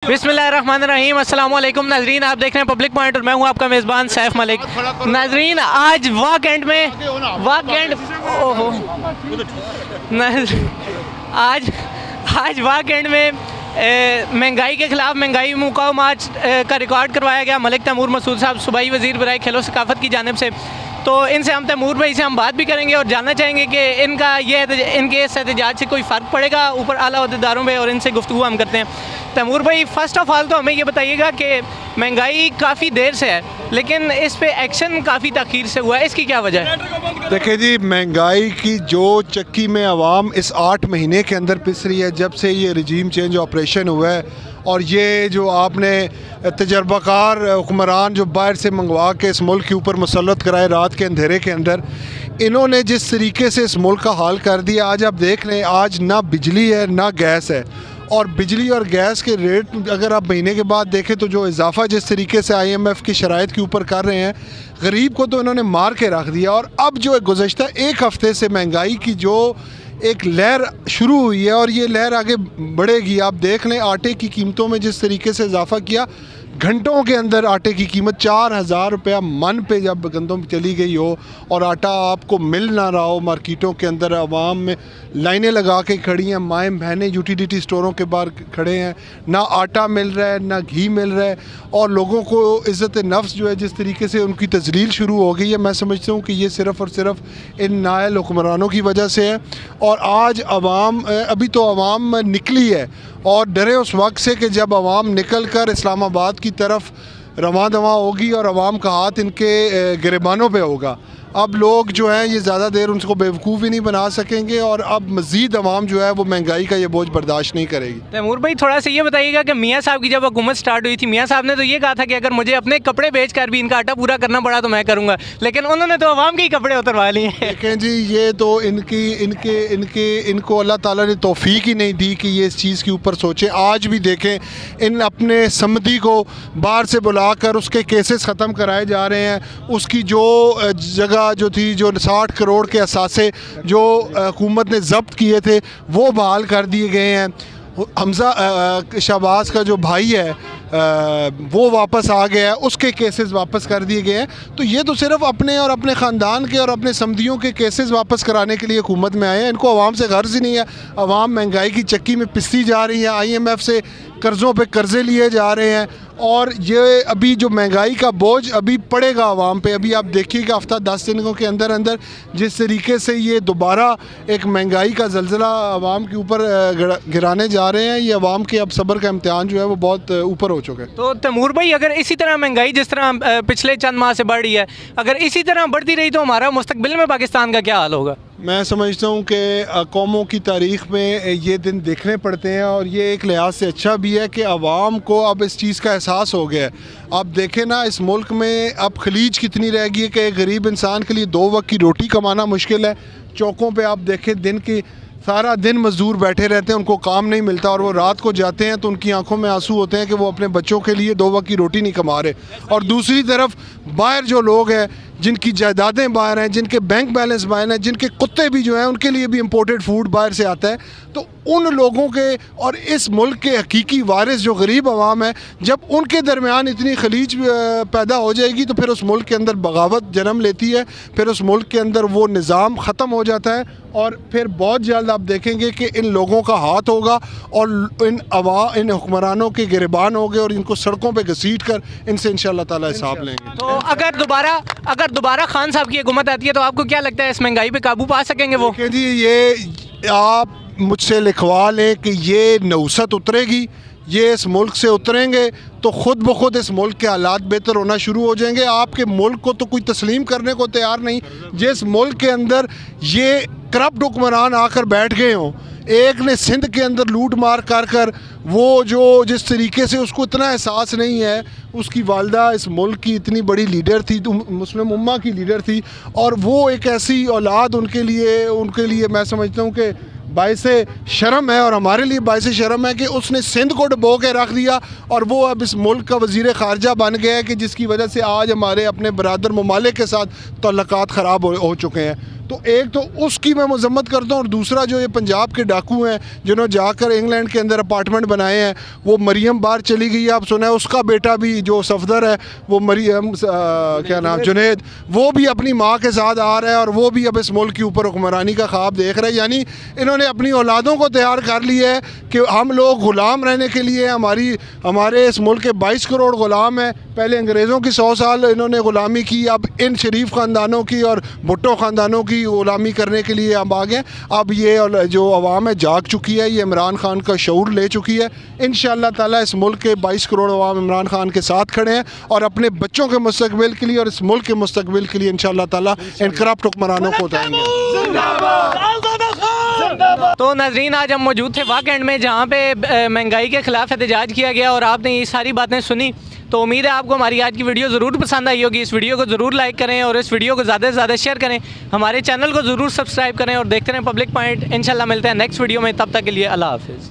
बिस्मिल्लाहिर्रहमानिर्रहीम, अस्सलाम वालेकुम नाजरीन। आप देख रहे हैं पब्लिक पॉइंट और मैं हूं आपका मेज़बान सैफ मलिक। नाजरीन, आज वाक एंड में महंगाई के खिलाफ महंगाई मुकाम मार्च का रिकॉर्ड करवाया गया। मलिक तैमूर मसूद साहब सूबाई वज़ीर बराए खेलो सकाफ़त की जानिब से। तो इनसे हम तैमूर भाई से हम बात भी करेंगे और जानना चाहेंगे कि इनके इस एहतजाज से कोई फ़र्क पड़ेगा ऊपर आला अहदेदारों में, और इनसे गुफ्तगू हम करते हैं। तैमूर भाई, फ़र्स्ट ऑफ़ ऑल तो हमें ये बताइएगा कि महंगाई काफ़ी देर से है लेकिन इस पे एक्शन काफ़ी ताख़ीर से हुआ है, इसकी क्या वजह है? देखिए जी, महंगाई की जो चक्की में आवाम इस 8 महीने के अंदर पिस रही है जब से ये रजीम चेंज ऑपरेशन हुआ है, और ये जो आपने तजर्बाकार हुक्मरान जो बाहर से मंगवा के इस मुल्क के ऊपर मुसल्लत कराए रात के अंधेरे के अंदर, इन्होंने जिस तरीके से इस मुल्क का हाल कर दिया। आज आप देख लें, आज ना बिजली है ना गैस है, और बिजली और गैस के रेट अगर आप महीने के बाद देखें तो जो इजाफा जिस तरीके से IMF की शराइत के ऊपर कर रहे हैं, गरीब को तो इन्होंने मार के रख दिया। और अब जो गुज़श्ता एक हफ़्ते से महंगाई की जो एक लहर शुरू हुई है और ये लहर आगे बढ़ेगी। आप देख लें, आटे की कीमतों में जिस तरीके से इजाफा किया, घंटों के अंदर आटे की कीमत 4000 रुपया मन पे जब गंदम चली गई हो और आटा आपको मिल ना रहा हो, मार्केटों के अंदर आवाम में लाइनें लगा के खड़ी हैं, माएँ बहनें यूटिलिटी स्टोरों के बाहर खड़े हैं, ना आटा मिल रहा है ना घी मिल रहा है, और लोगों को इज़्ज़त नफ्स जो है जिस तरीके से उनकी तजलील शुरू हो गई है, मैं समझता हूँ कि ये सिर्फ़ और सिर्फ इन नाअहल हुक्मरानों की वजह से है। और आज आवाम अभी तो आवाम निकली है और डरे उस वक्त से कि जब आवाम निकल कर इस्लामाबाद की तरफ रवां दवां होगी और आवाम का हाथ इनके गिरबानों पे होगा। अब लोग जो हैं ये ज़्यादा देर उनको बेवकूफ़ ही नहीं बना सकेंगे, और अब मज़ीद आवाम जो है वो महंगाई का ये बोझ बर्दाश्त नहीं करेगी। तैमूर भाई, थोड़ा सा ये बताइएगा कि मियाँ साहब की जब हुकूमत स्टार्ट हुई थी, मियाँ साहब ने तो ये कहा था कि अगर मुझे अपने कपड़े बेच कर भी इनका आटा पूरा करना पड़ा तो मैं करूँगा, लेकिन उन्होंने तो आवाम के ही कपड़े उतरवा लिए हैं। देखें जी, ये तो इनको अल्लाह ताला ने तौफीक ही नहीं दी कि ये इस चीज़ के ऊपर सोचें। आज भी देखें, इन अपने समधी को बाहर से बुलाकर उसके केसेस ख़त्म कराए जा रहे हैं। उसकी जो जगह जो थी, जो 60 करोड़ के असासे जो हुकूमत ने ज़ब्त किए थे, वो बहाल कर दिए गए हैं। हमज़ा शहबाज का जो भाई है वो वापस आ गया है, उसके केसेस वापस कर दिए गए हैं। तो ये तो सिर्फ अपने और अपने ख़ानदान के और अपने समधियों के केसेस वापस कराने के लिए हुकूमत में आए हैं। इनको आवाम से गर्ज ही नहीं है। आवाम महंगाई की चक्की में पिसती जा रही है, IMF से कर्ज़ों पे कर्ज़े लिए जा रहे हैं, और ये अभी जो महंगाई का बोझ अभी पड़ेगा आवाम पे। अभी आप देखिएगा हफ्ता 10 दिनों के अंदर अंदर जिस तरीके से ये दोबारा एक महंगाई का ज़लज़ला आवाम के ऊपर गिराने जा रहे हैं, ये आवाम के अब सब्र का इम्तिहान जो है वो बहुत ऊपर हो चुका है। तो तैमूर भाई, अगर इसी तरह महंगाई जिस तरह पिछले चंद माह से बढ़ रही है, अगर इसी तरह बढ़ती रही तो हमारा मुस्तकबिल में पाकिस्तान का क्या हाल होगा? मैं समझता हूँ कि कौमों की तारीख़ में ये दिन देखने पड़ते हैं, और ये एक लिहाज से अच्छा भी है कि आवाम को अब इस चीज़ का एहसास हो गया है। आप देखें ना, इस मुल्क में अब खलीज कितनी रह गई है कि एक गरीब इंसान के लिए 2 वक्त की रोटी कमाना मुश्किल है। चौकों पे आप देखें, दिन की सारा दिन मज़दूर बैठे रहते हैं, उनको काम नहीं मिलता, और वो रात को जाते हैं तो उनकी आंखों में आंसू होते हैं कि वो अपने बच्चों के लिए 2 वक्त की रोटी नहीं कमा रहे। और दूसरी तरफ बाहर जो लोग हैं, जिनकी जायदादें बाहर हैं, जिनके बैंक बैलेंस बाहर हैं, जिनके कुत्ते भी जो हैं, उनके लिए भी इम्पोर्टेड फूड बाहर से आता है। तो उन लोगों के और इस मुल्क के हकीकी वारिस जो गरीब आवाम है, जब उनके दरमियान इतनी खलीज पैदा हो जाएगी तो फिर उस मुल्क के अंदर बगावत जन्म लेती है, फिर उस मुल्क के अंदर वो निज़ाम ख़त्म हो जाता है, और फिर बहुत जल्द आप देखेंगे कि इन लोगों का हाथ होगा और इन हुक्मरानों के गिरबान होंगे, और इनको सड़कों पर घसीट कर इनसे इंशाअल्लाह ताला हिसाब लेंगे। तो अगर दोबारा खान साहब की हुकूमत आती है तो आपको क्या लगता है इस महंगाई पे काबू पा सकेंगे वो? देखिए जी, ये आप मुझसे लिखवा लें कि ये नौसत उतरेगी, ये इस मुल्क से उतरेंगे तो ख़ुद ब खुद इस मुल्क के हालात बेहतर होना शुरू हो जाएंगे। आपके मुल्क को तो कोई तस्लीम करने को तैयार नहीं। जिस मुल्क के अंदर ये करप्ट हुक्मरान आकर बैठ गए हों, एक ने सिंध के अंदर लूट मार कर वो जो जिस तरीके से उसको इतना एहसास नहीं है, उसकी वालदा इस मुल्क की इतनी बड़ी लीडर थी, मुस्लिम उम्मा की लीडर थी, और वो एक ऐसी औलाद उनके लिए मैं समझता हूँ कि बाइसे शर्म है, और हमारे लिए बाइसे शर्म है कि उसने सिंध को डुबो के रख दिया, और वो अब इस मुल्क का वज़ीर ख़ारजा बन गया है कि जिसकी वजह से आज हमारे अपने बरादर ममालिक के साथ तल्लुकात ख़राब हो चुके हैं। तो एक तो उसकी मैं मजम्मत करता हूँ, और दूसरा जो ये पंजाब के डाकू हैं जिन्होंने जाकर इंग्लैंड के अंदर अपार्टमेंट बनाए हैं, वो मरियम बाहर चली गई है, आप सुना है उसका बेटा भी जो सफदर है वो मरियम क्या नाम जुनैद, वो भी अपनी माँ के साथ आ रहा है और वो भी अब इस मुल्क के ऊपर हुक्मरानी का ख्वाब देख रहे हैं। यानी इन्होंने अपनी औलादों को तैयार कर लिया है कि हम लोग ग़ुलाम रहने के लिए, हमारे इस मुल्क के 22 करोड़ ग़ुलाम हैं। पहले अंग्रेज़ों की 100 साल इन्होंने ग़ुलामी की, अब इन शरीफ ख़ानदानों की और भुट्टो ख़ानदानों की ग़ुलामी करने के लिए हम आ गए। अब ये जो अवाम है जाग चुकी है, ये इमरान खान का शऊर ले चुकी है। इंशाअल्लाह ताला इस मुल्क के 22 करोड़ अवाम इमरान खान के साथ खड़े हैं और अपने बच्चों के मुस्तकबिल के लिए और इस मुल्क के मुस्तकबिल के लिए इंशाअल्लाह ताला इन करप्ट हुक्मरानों को उठाएंगे। तो नाजरीन, आज हम मौजूद थे वाक एंड में, जहाँ पे महंगाई के ख़िलाफ़ एहतजाज किया गया और आपने ये सारी बातें सुनी। तो उम्मीद है आपको हमारी आज की वीडियो ज़रूर पसंद आई होगी। इस वीडियो को ज़रूर लाइक करें और इस वीडियो को ज़्यादा से ज़्यादा शेयर करें। हमारे चैनल को ज़रूर सब्सक्राइब करें और देखते रहें पब्लिक पॉइंट। इंशाल्लाह मिलते हैं नेक्स्ट वीडियो में, तब तक के लिए अल्लाह हाफ़िज़।